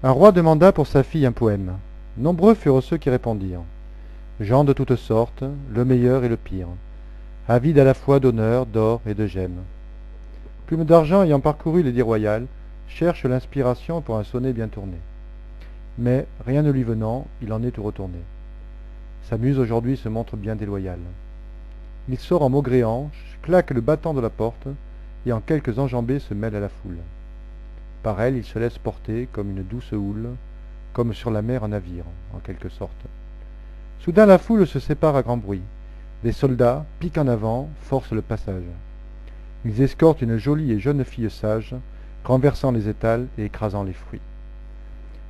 Un roi demanda pour sa fille un poème. Nombreux furent ceux qui répondirent. Gens de toutes sortes, le meilleur et le pire, avides à la fois d'honneur, d'or et de gemmes. Plume d'Argent ayant parcouru les dits royales, cherche l'inspiration pour un sonnet bien tourné. Mais, rien ne lui venant, il en est tout retourné. Sa muse aujourd'hui se montre bien déloyale. Il sort en maugréant, claque le battant de la porte, et en quelques enjambées se mêle à la foule. Par elle, il se laisse porter comme une douce houle, comme sur la mer un navire, en quelque sorte. Soudain la foule se sépare à grand bruit. Des soldats, piquent en avant, forcent le passage. Ils escortent une jolie et jeune fille sage, renversant les étals et écrasant les fruits.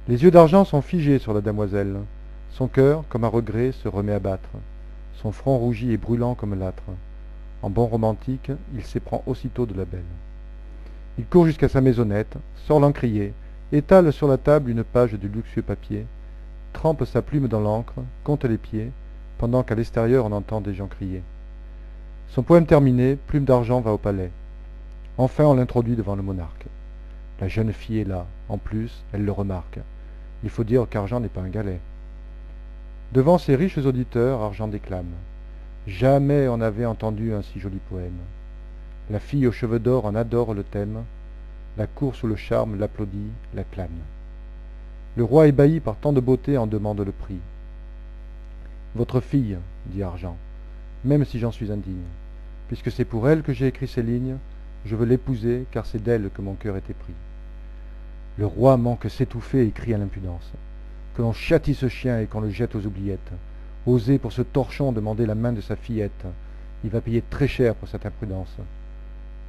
Les yeux d'argent sont figés sur la damoiselle. Son cœur, comme à regret, se remet à battre. Son front rougit et brûlant comme l'âtre. En bon romantique, il s'éprend aussitôt de la belle. Il court jusqu'à sa maisonnette, sort l'encrier, étale sur la table une page de luxueux papier, trempe sa plume dans l'encre, compte les pieds, pendant qu'à l'extérieur on entend des gens crier. Son poème terminé, Plume d'Argent va au palais. Enfin on l'introduit devant le monarque. La jeune fille est là, en plus, elle le remarque. Il faut dire qu'Argent n'est pas un galet. Devant ses riches auditeurs, Argent déclame. Jamais on n'avait entendu un si joli poème. La fille aux cheveux d'or en adore le thème. La cour sous le charme l'applaudit, l'acclame. Le roi ébahi par tant de beauté en demande le prix. Votre fille, dit Argent, même si j'en suis indigne, puisque c'est pour elle que j'ai écrit ces lignes, je veux l'épouser, car c'est d'elle que mon cœur était pris. Le roi manque s'étouffer et crie à l'impudence. Que l'on châtie ce chien et qu'on le jette aux oubliettes. Oser pour ce torchon demander la main de sa fillette. Il va payer très cher pour cette imprudence.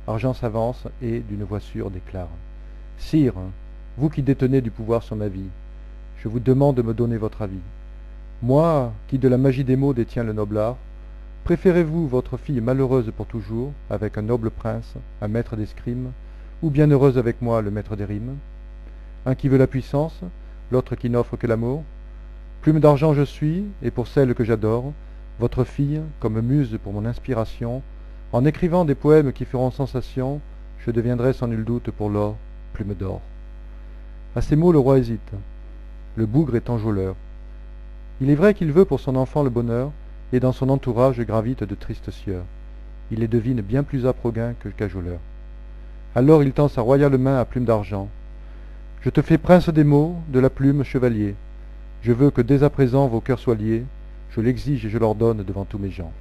Argent s'avance et, d'une voix sûre, déclare. Sire, vous qui détenez du pouvoir sur ma vie, je vous demande de me donner votre avis. Moi, qui de la magie des mots détiens le noble art, préférez-vous votre fille malheureuse pour toujours, avec un noble prince, un maître d'escrime, ou bien heureuse avec moi, le maître des rimes? Un qui veut la puissance, l'autre qui n'offre que l'amour. Plume d'Argent je suis, et pour celle que j'adore, votre fille, comme muse pour mon inspiration, en écrivant des poèmes qui feront sensation, je deviendrai sans nul doute pour l'or, Plume d'Or. À ces mots le roi hésite. Le bougre est enjôleur. Il est vrai qu'il veut pour son enfant le bonheur, et dans son entourage gravitent de tristes sieurs. Il les devine bien plus âpres au gain que cajoleurs. Alors il tend sa royale main à Plume d'Argent. Je te fais prince des mots, de la plume chevalier. Je veux que dès à présent vos cœurs soient liés. Je l'exige et je l'ordonne devant tous mes gens.